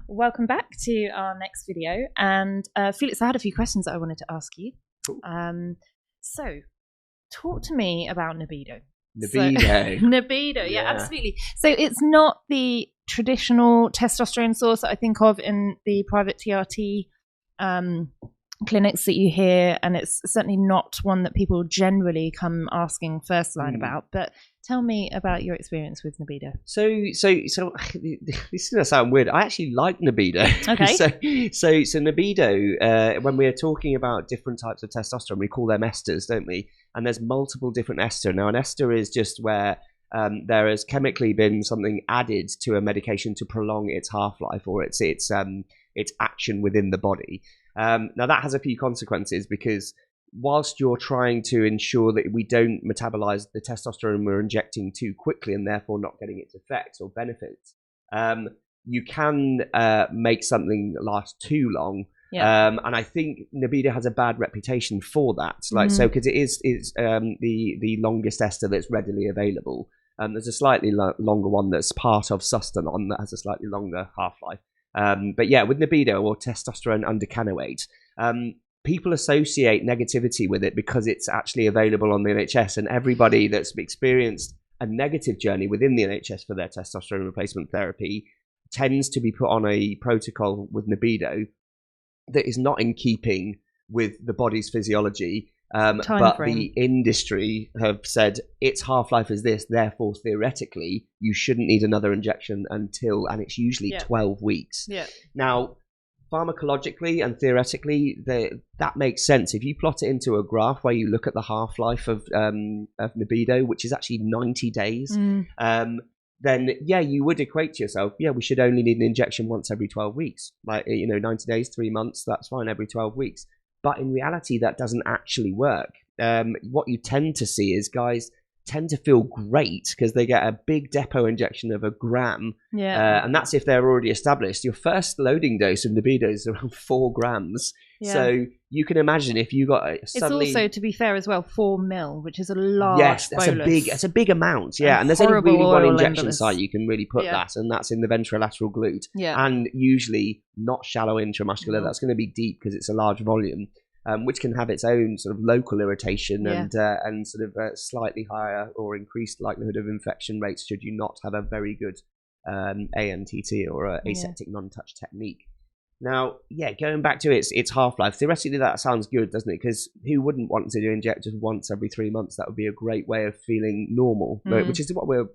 Welcome back to our next video. And Felix, I had a few questions that I wanted to ask you. Cool. So, talk to me about nebido. Nebido. Nebido, yeah, absolutely. So it's not the traditional testosterone source that I think of in the private TRT clinics that you hear, and it's certainly not one that people generally come asking first line about. But tell me about your experience with nebido. So this is gonna sound weird. I actually like nebido. Okay. so nebido, when we're talking about different types of testosterone, we call them esters, don't we? And there's multiple different ester. Now, an ester is just where there has chemically been something added to a medication to prolong its half-life or its action within the body. Now, that has a few consequences, because whilst you're trying to ensure that we don't metabolize the testosterone we're injecting too quickly and therefore not getting its effects or benefits, you can make something last too long. Yeah. And I think nebido has a bad reputation for that, so because it is the longest ester that's readily available. There's a slightly longer one that's part of Sustanon that has a slightly longer half-life. But yeah, with nebido, or testosterone undecanoate, people associate negativity with it because it's actually available on the NHS, and everybody that's experienced a negative journey within the NHS for their testosterone replacement therapy tends to be put on a protocol with nebido that is not in keeping with the body's physiology. But the industry have said its half-life is this, therefore theoretically you shouldn't need another injection until, and it's usually 12 weeks. Yeah. Now, pharmacologically and theoretically, that makes sense. If you plot it into a graph where you look at the half-life of nebido, which is actually 90 days, then yeah, you would equate to yourself, yeah, we should only need an injection once every 12 weeks. Like, 90 days, 3 months, that's fine, every 12 weeks. But in reality, that doesn't actually work. What you tend to see is guys tend to feel great because they get a big depot injection of 1 gram. Yeah. And that's if they're already established. Your first loading dose of nebido is around 4 grams. Yeah. So you can imagine if you got suddenly... It's also, to be fair as well, 4 mil, which is a large bolus. It's a big amount, yeah. And there's only really one injection site you can really put that, and that's in the ventrolateral glute. Yeah. And usually not shallow intramuscular. That's going to be deep because it's a large volume, which can have its own sort of local irritation and sort of a slightly higher or increased likelihood of infection rates should you not have a very good ANTT or a aseptic non-touch technique. Now, yeah, going back to its half-life, theoretically that sounds good, doesn't it? Because who wouldn't want to do injectors once every 3 months? That would be a great way of feeling normal, which is what we're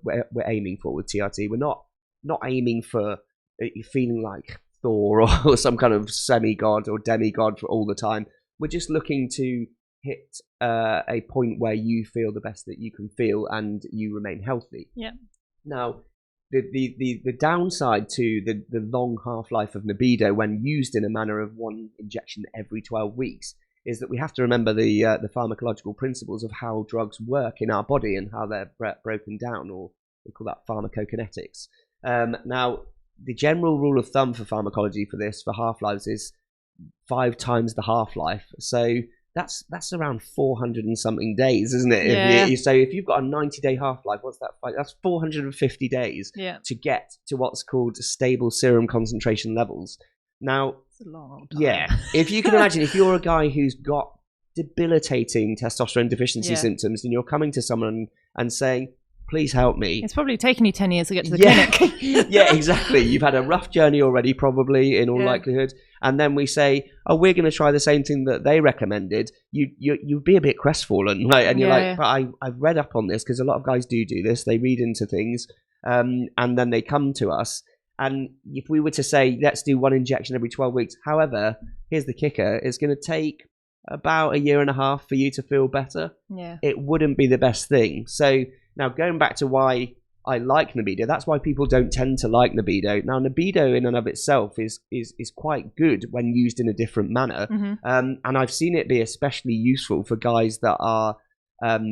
aiming for with TRT. We're not aiming for feeling like Thor or some kind of semi-god or demigod for all the time. We're just looking to hit a point where you feel the best that you can feel and you remain healthy. Yeah. Now, the downside to the long half-life of nebido when used in a manner of one injection every 12 weeks is that we have to remember the pharmacological principles of how drugs work in our body and how they're broken down, or we call that pharmacokinetics. Now, the general rule of thumb for pharmacology for half-lives is 5 times the half-life. So that's around 400 and something days, isn't it? Yeah. So if you've got a 90-day half-life, what's that? That's 450 days to get to what's called stable serum concentration levels. Now, that's a long time. Yeah, if you can imagine, if you're a guy who's got debilitating testosterone deficiency symptoms and you're coming to someone and saying, please help me. It's probably taken you 10 years to get to the clinic. Yeah, exactly. You've had a rough journey already, probably, in all likelihood. And then we say, oh, we're going to try the same thing that they recommended. You'd be a bit crestfallen, right? And you're like, but I've read up on this, because a lot of guys do this. They read into things, and then they come to us. And if we were to say, let's do 1 injection every 12 weeks. However, here's the kicker. It's going to take about 1.5 years for you to feel better. Yeah. It wouldn't be the best thing. So now, going back to why I like nebido, that's why people don't tend to like nebido. Now, nebido in and of itself is quite good when used in a different manner. And I've seen it be especially useful for guys that are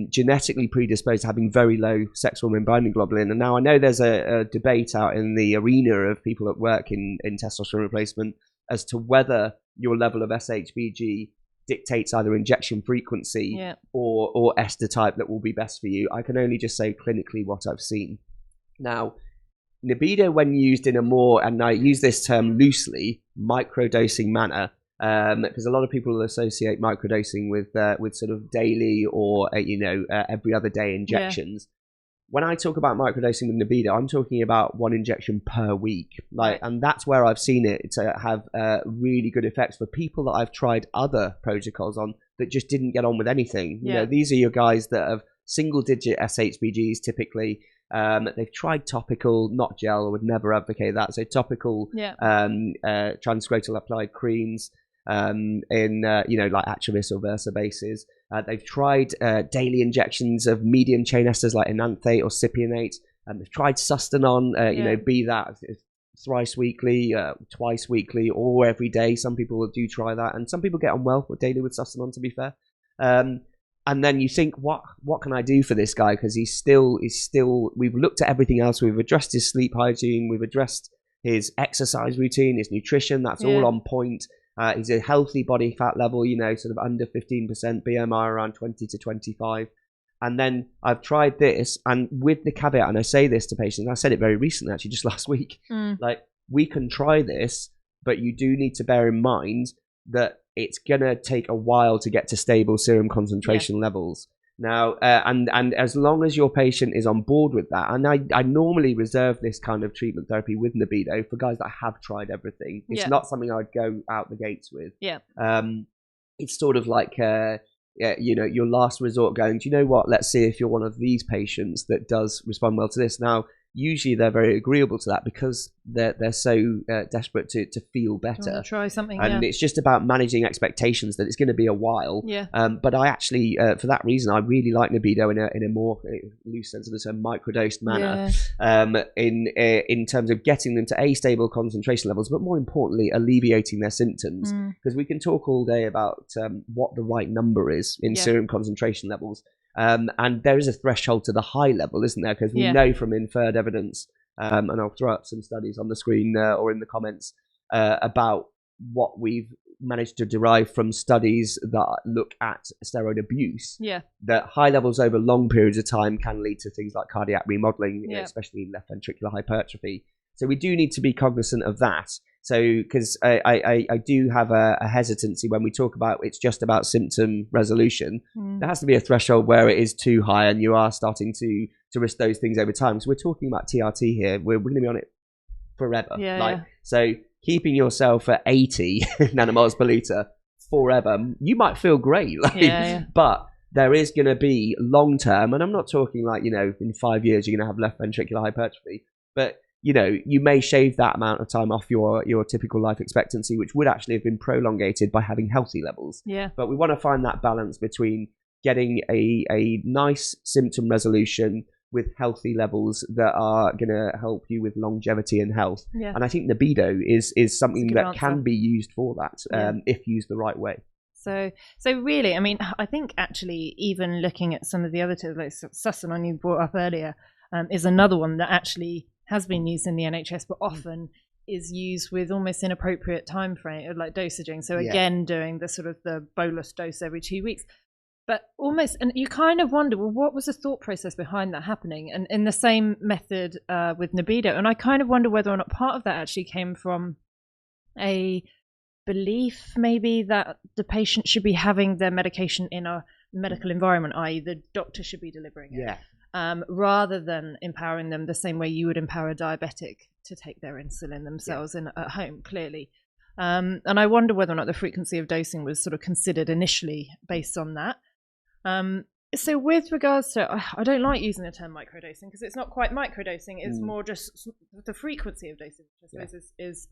genetically predisposed to having very low sex hormone binding globulin. And now I know there's a debate out in the arena of people that work in testosterone replacement as to whether your level of SHBG dictates either injection frequency or ester type that will be best for you. I can only just say clinically what I've seen. Now, nebido, when used in a more, and I use this term loosely, microdosing manner, because a lot of people associate microdosing with sort of daily or every other day injections. When I talk about microdosing with nebido, I'm talking about one injection per week, and that's where I've seen it to have really good effects for people that I've tried other protocols on that just didn't get on with anything. You know, these are your guys that have single-digit SHBGs typically. They've tried topical, not gel. I would never advocate that. So topical transcranial applied creams in like Atravus or Versa bases. They've tried daily injections of medium chain esters like enanthate or cypionate. They've tried Sustanon, be that thrice weekly, twice weekly, or every day. Some people do try that, and some people get on well with daily with Sustanon, to be fair. And then you think, what can I do for this guy? Because he's still. We've looked at everything else. We've addressed his sleep hygiene. We've addressed his exercise routine, his nutrition. That's all on point. He's a healthy body fat level, sort of under 15%, BMI around 20 to 25. And then I've tried this, and with the caveat, and I say this to patients, I said it very recently, actually, just last week, like, we can try this, but you do need to bear in mind that it's going to take a while to get to stable serum concentration levels. Now, and as long as your patient is on board with that, and I normally reserve this kind of treatment therapy with nebido for guys that have tried everything. It's not something I'd go out the gates with. It's sort of like, your last resort going, do you know what? Let's see if you're one of these patients that does respond well to this. Now, usually they're very agreeable to that because they're so desperate to feel better. Try something, and it's just about managing expectations that it's going to be a while. But I actually, for that reason, I really like nebido in a more loose sense of the term, microdosed manner. In terms of getting them to stable concentration levels, but more importantly, alleviating their symptoms. Because we can talk all day about what the right number is in serum concentration levels. And there is a threshold to the high level, isn't there? Because we know from inferred evidence, and I'll throw up some studies on the screen or in the comments about what we've managed to derive from studies that look at steroid abuse. That high levels over long periods of time can lead to things like cardiac remodeling, especially left ventricular hypertrophy. So we do need to be cognizant of that. So, because I do have a hesitancy when we talk about it's just about symptom resolution. There has to be a threshold where it is too high and you are starting to risk those things over time. So we're talking about TRT here. We're going to be on it forever. So keeping yourself at 80 nanomoles per litre forever, you might feel great. But there is going to be long term, and I'm not talking like, in 5 years you're going to have left ventricular hypertrophy, but you may shave that amount of time off your typical life expectancy, which would actually have been prolongated by having healthy levels. But we want to find that balance between getting a nice symptom resolution with healthy levels that are going to help you with longevity and health. And I think nebido is something that can be used for that if used the right way. So really, I mean, I think actually even looking at some of the other like Sustanon you brought up earlier is another one that actually has been used in the NHS, but often is used with almost inappropriate time frame, like dosaging. So again, doing the sort of the bolus dose every 2 weeks, but almost, and you kind of wonder, well, what was the thought process behind that happening? And in the same method with nebido, and I kind of wonder whether or not part of that actually came from a belief maybe that the patient should be having their medication in a medical environment, i.e. the doctor should be delivering it. Rather than empowering them the same way you would empower a diabetic to take their insulin themselves at home, clearly. And I wonder whether or not the frequency of dosing was sort of considered initially based on that. So with regards to, I don't like using the term microdosing because it's not quite microdosing, it's more just the frequency of dosing, which I suppose is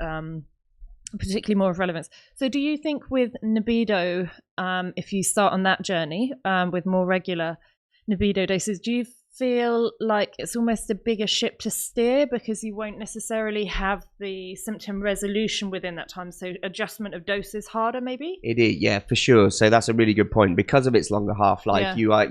particularly more of relevance. So do you think with nebido, if you start on that journey with more regular nebido doses, do you feel like it's almost a bigger ship to steer because you won't necessarily have the symptom resolution within that time, so adjustment of dose is harder maybe? It is, for sure. So that's a really good point. Because of its longer half-life, you are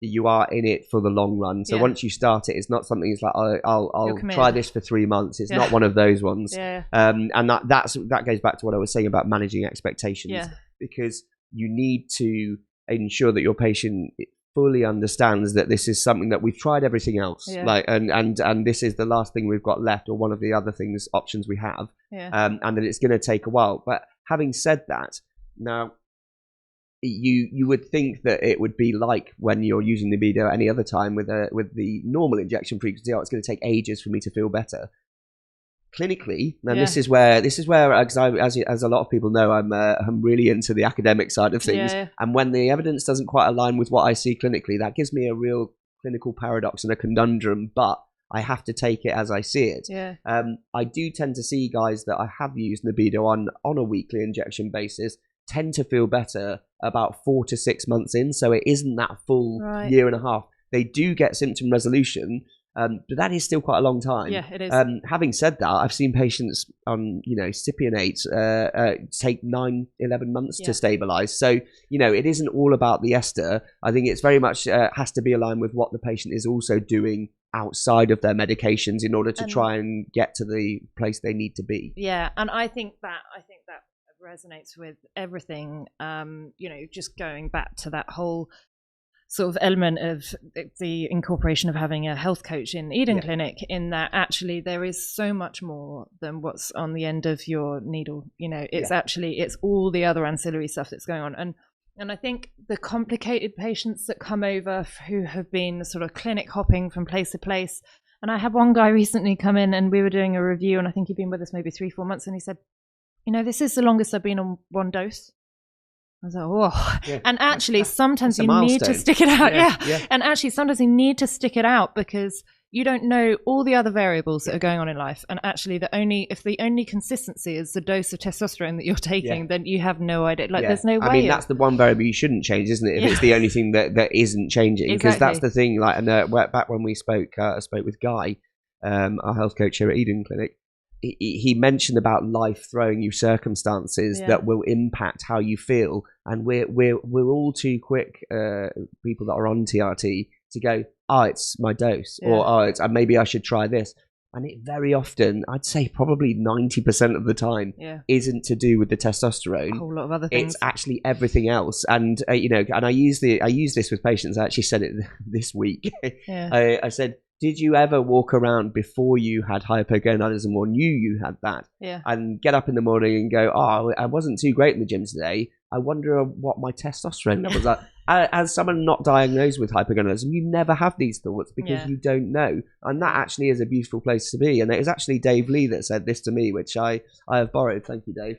in it for the long run. So once you start it, it's not something it's like, I'll try this for 3 months. It's not one of those ones. And that goes back to what I was saying about managing expectations, because you need to ensure that your patient fully understands that this is something that we've tried everything else, and this is the last thing we've got left, or one of the other options we have, and that it's going to take a while. But having said that, now you would think that it would be like when you're using nebido any other time with the normal injection frequency. Oh, it's going to take ages for me to feel better. Clinically, and this is where as a lot of people know, I'm really into the academic side of things, and when the evidence doesn't quite align with what I see clinically, that gives me a real clinical paradox and a conundrum, but I have to take it as I see it. I do tend to see guys that I have used nebido on a weekly injection basis tend to feel better about 4 to 6 months in, so it isn't that full year and a half. They do get symptom resolution, but that is still quite a long time. Yeah, it is. Having said that, I've seen patients on, cypionate take 9-11 months to stabilize. So, it isn't all about the ester. I think it's very much has to be aligned with what the patient is also doing outside of their medications in order to try and get to the place they need to be. Yeah, and I think that resonates with everything. Just going back to that whole sort of element of the incorporation of having a health coach in Eden Clinic, in that actually there is so much more than what's on the end of your needle. It's all the other ancillary stuff that's going on. And I think the complicated patients that come over who have been sort of clinic hopping from place to place, and I had one guy recently come in and we were doing a review, and I think he'd been with us maybe 3-4 months, and he said, this is the longest I've been on one dose. I was like, whoa. And actually, sometimes you need to stick it out. And actually, sometimes you need to stick it out because you don't know all the other variables that are going on in life. And actually, if the only consistency is the dose of testosterone that you're taking, then you have no idea. There's no way. I mean, that's the one variable you shouldn't change, isn't it? If it's the only thing that isn't changing. Because that's the thing. Back when we spoke, I spoke with Guy, our health coach here at Eden Clinic. He mentioned about life throwing you circumstances that will impact how you feel, and we're all too quick, people that are on TRT, to go, it's my dose, or maybe I should try this, and it very often, I'd say probably 90% of the time, isn't to do with the testosterone. A whole lot of other things. It's actually everything else, and and I use this with patients. I actually said it this week. I said, did you ever walk around before you had hypogonadism or knew you had that and get up in the morning and go, I wasn't too great in the gym today. I wonder what my testosterone levels are. As someone not diagnosed with hypogonadism, you never have these thoughts because you don't know. And that actually is a beautiful place to be. And it was actually Dave Lee that said this to me, which I have borrowed. Thank you, Dave.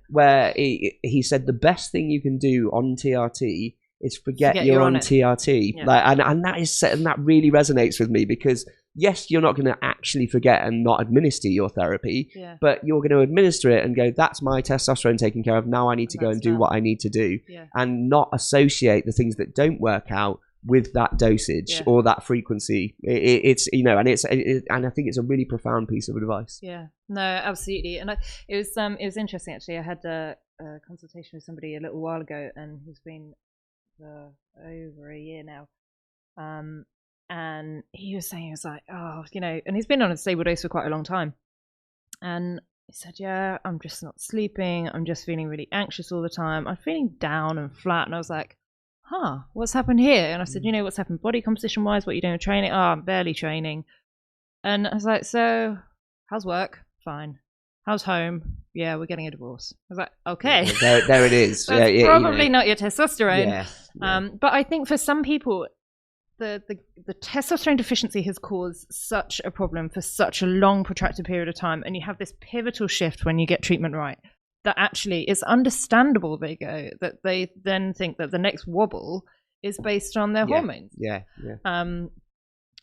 Where he said the best thing you can do on TRT is forget you're on TRT. And that really resonates with me, because yes, you're not going to actually forget and not administer your therapy, but you're going to administer it and go, that's my testosterone taken care of. Now I need to go and do what I need to do, and not associate the things that don't work out with that dosage or that frequency. And I think it's a really profound piece of advice. Yeah, no, absolutely. And it was interesting, actually. I had a consultation with somebody a little while ago, and he's been for over a year now, and he was saying, he was like, and he's been on a stable dose for quite a long time, and he said, I'm just not sleeping, I'm just feeling really anxious all the time, I'm feeling down and flat. And I was like, what's happened here? And I said, what's happened body composition wise? What are you doing with training? I'm barely training. And I was like, so how's work? Fine. How's home? Yeah, we're getting a divorce. I was like, okay. There it is. That's probably not your testosterone. But I think for some people, the testosterone deficiency has caused such a problem for such a long, protracted period of time. And you have this pivotal shift when you get treatment right, that actually it's understandable that they then think that the next wobble is based on their hormones.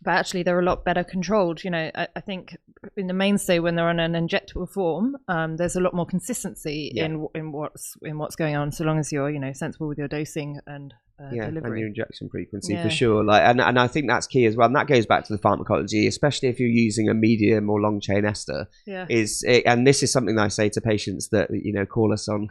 But actually they're a lot better controlled. I think in the mainstay, when they're on an injectable form, there's a lot more consistency in what's going on, so long as you're sensible with your dosing and delivery and your injection frequency, for sure. And I think that's key as well, and that goes back to the pharmacology, especially if you're using a medium or long chain ester. And this is something that I say to patients that call us on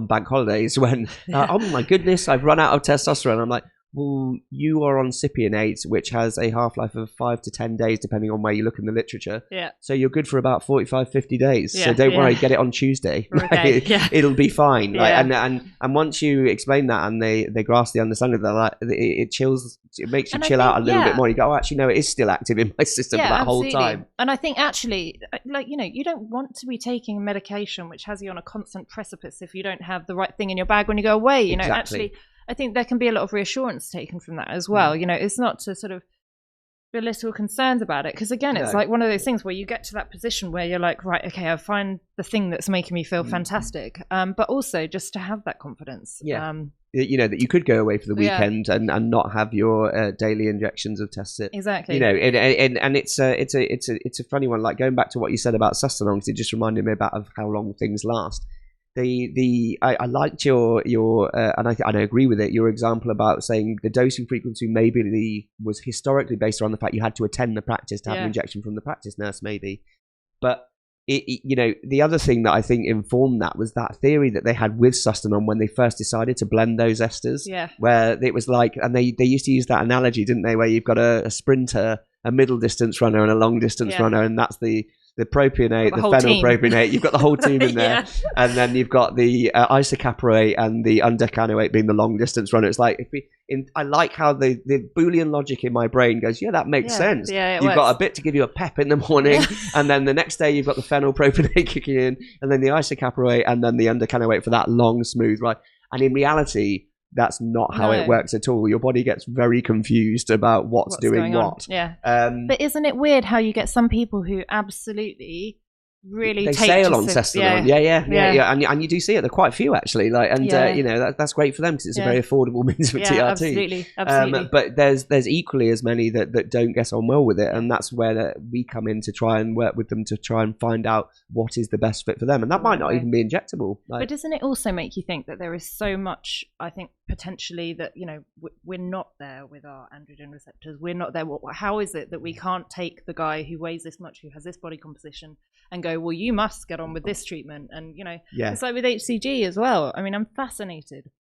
bank holidays when oh my goodness, I've run out of testosterone. I'm like, well, you are on cypionate, which has a half-life of 5 to 10 days, depending on where you look in the literature. Yeah. So you're good for about 45, 50 days. Yeah, So don't worry, get it on Tuesday. Okay. Yeah. It'll be fine. Like, Yeah. and once you explain that and they grasp the understanding, they're like, it makes you chill out a little bit more. You go, oh, actually, no, it is still active in my system for that whole time. And I think actually, like, you don't want to be taking medication which has you on a constant precipice if you don't have the right thing in your bag when you go away. You know, actually, I think there can be a lot of reassurance taken from that as well. You know, it's not to sort of belittle concerns about it, because again, it's like one of those things where you get to that position where you're like, right, okay, I find the thing that's making me feel fantastic, but also just to have that confidence. You know, that you could go away for the weekend and not have your daily injections of Testit. Exactly. You know, and it's a funny one. Like, going back to what you said about sustenance, it just reminded me of how long things last. I liked your and I agree with it, your example about saying the dosing frequency maybe was historically based around the fact you had to attend the practice to have an injection from the practice nurse, maybe. But you know, the other thing that I think informed that was that theory that they had with Sustanon when they first decided to blend those esters, where it was like, and they used to use that analogy, didn't they, where you've got a sprinter, a middle distance runner, and a long distance runner, and that's the propionate, the phenylpropionate, you've got the whole team in there. And then you've got the isocaproate and the undecanoate being the long distance runner. It's like, I like how the Boolean logic in my brain goes, yeah, that makes sense. You've got a bit to give you a pep in the morning, and then the next day you've got the phenylpropionate kicking in, and then the isocaproate, and then the undecanoate for that long, smooth ride. And in reality, that's not how it works at all. Your body gets very confused about what's doing what. But isn't it weird how you get some people who absolutely really they sail on Testosterone. And you do see it. There are quite a few actually. Like, and you know, that's great for them because it's a very affordable means of TRT. Absolutely. But there's equally as many that don't get on well with it, and that's where we come in to try and work with them to try and find out what is the best fit for them, and that might not even be injectable. Like, but doesn't it also make you think that there is so much, I think, potentially that, you know, we're not there with our androgen receptors. We're not there. How is it that we can't take the guy who weighs this much, who has this body composition, and go, well, you must get on with this treatment? And, you know, it's like with HCG as well. I mean, I'm fascinated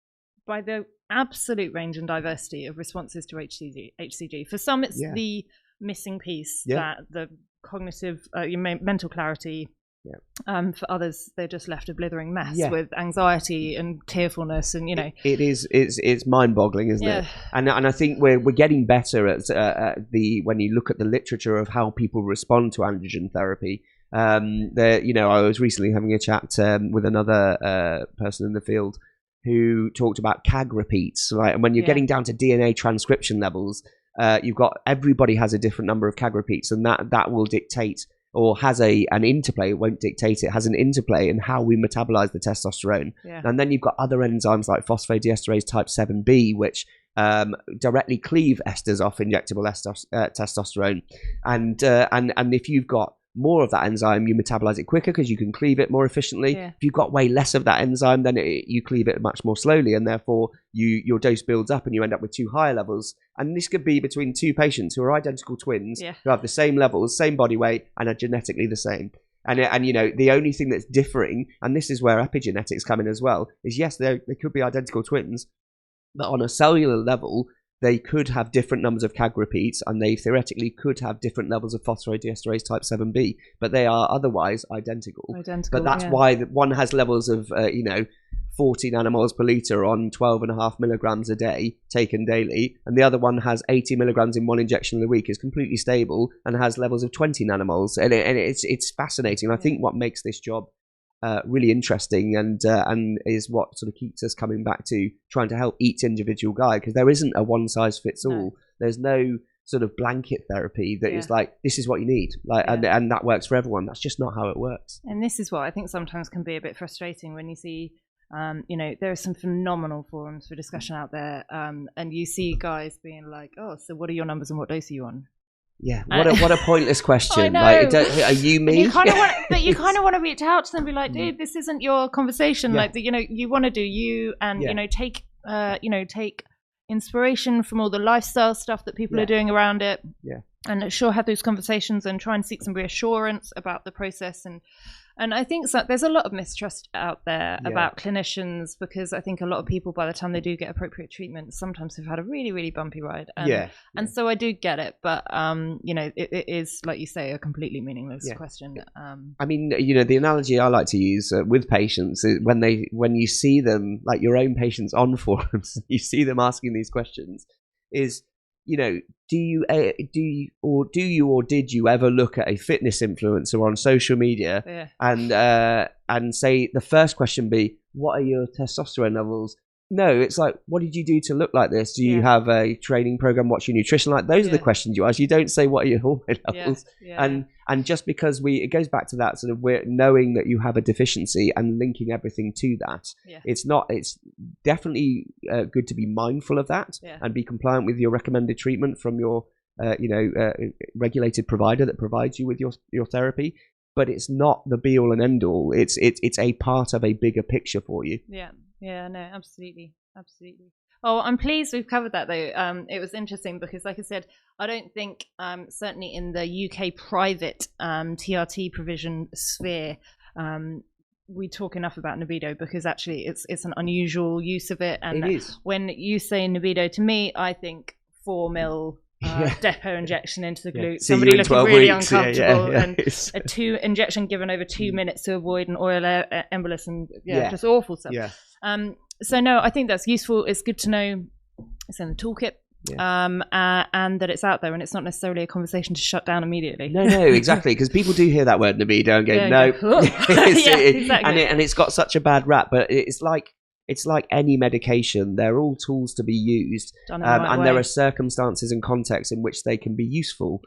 by the absolute range and diversity of responses to HCG. For some, it's the missing piece, that the cognitive, mental clarity. For others, they're just left a blithering mess with anxiety and tearfulness, and, you know, it's mind-boggling, isn't it? And I think we're getting better at when you look at the literature of how people respond to androgen therapy. You know, I was recently having a chat with another person in the field who talked about CAG repeats, right? And when you're getting down to DNA transcription levels, you've got, everybody has a different number of CAG repeats, and that will dictate, or has an interplay, it won't dictate, it has an interplay in how we metabolize the testosterone. And then you've got other enzymes like phosphodiesterase type 7B, which directly cleave esters off injectable testosterone. And if you've got more of that enzyme, you metabolize it quicker because you can cleave it more efficiently. If you've got way less of that enzyme, then you cleave it much more slowly, and therefore your dose builds up and you end up with two higher levels. And this could be between two patients who are identical twins, who have the same levels, same body weight, and are genetically the same. And you know, the only thing that's differing, and this is where epigenetics come in as well, is yes, they could be identical twins, but on a cellular level, they could have different numbers of CAG repeats, and they theoretically could have different levels of phosphodiesterase type 7B, but they are otherwise identical. But that's why one has levels of, 40 nanomoles per litre on 12.5 milligrams a day taken daily, and the other one has 80 milligrams in one injection a week, is completely stable and has levels of 20 nanomoles. And it's fascinating. I think what makes this job really interesting and is what sort of keeps us coming back to trying to help each individual guy, because there isn't a one size fits all. There's no sort of blanket therapy that is like, this is what you need, like, and that works for everyone. That's just not how it works. And this is what I think sometimes can be a bit frustrating when you see you know, there are some phenomenal forums for discussion out there, and you see guys being like, oh, so what are your numbers and what dose are you on? Yeah, what a pointless question. Like, are you me? You kind of want to reach out to them and be like, dude, this isn't your conversation. Like, you know, you want to do you, and you know, take inspiration from all the lifestyle stuff that people are doing around it. and sure, have those conversations and try and seek some reassurance about the process. And I think there's a lot of mistrust out there about clinicians, because I think a lot of people, by the time they do get appropriate treatment, sometimes have had a really, really bumpy ride. And so I do get it, but it is, like you say, a completely meaningless question. I mean, the analogy I like to use with patients is when you see them, like your own patients on forums, you see them asking these questions, is, do you or did you ever look at a fitness influencer on social media and say the first question be, what are your testosterone levels? No, it's like, what did you do to look like this? Do you have a training program? What's your nutrition like? Those are the questions you ask. You don't say, what are your hormone levels? And just because it goes back to that sort of, we're knowing that you have a deficiency and linking everything to that. It's definitely good to be mindful of that and be compliant with your recommended treatment from your regulated provider that provides you with your therapy. But it's not the be all and end all. It's a part of a bigger picture for you. Yeah, no, absolutely. Oh, I'm pleased we've covered that, though. It was interesting because, like I said, I don't think, certainly in the UK private TRT provision sphere, we talk enough about nebido, because actually it's an unusual use of it. And it is. When you say nebido to me, I think 4 ml depot injection into the glute, somebody looking really uncomfortable, and a 2 injection given over 2 minutes to avoid an oil embolus, and just awful stuff. So no, I think that's useful. It's good to know it's in the toolkit, and that it's out there, and it's not necessarily a conversation to shut down immediately. No, exactly, because people do hear that word nebido and go, no. Exactly. And it's got such a bad rap, but it's like any medication. They're all tools to be used, and there are circumstances and contexts in which they can be useful.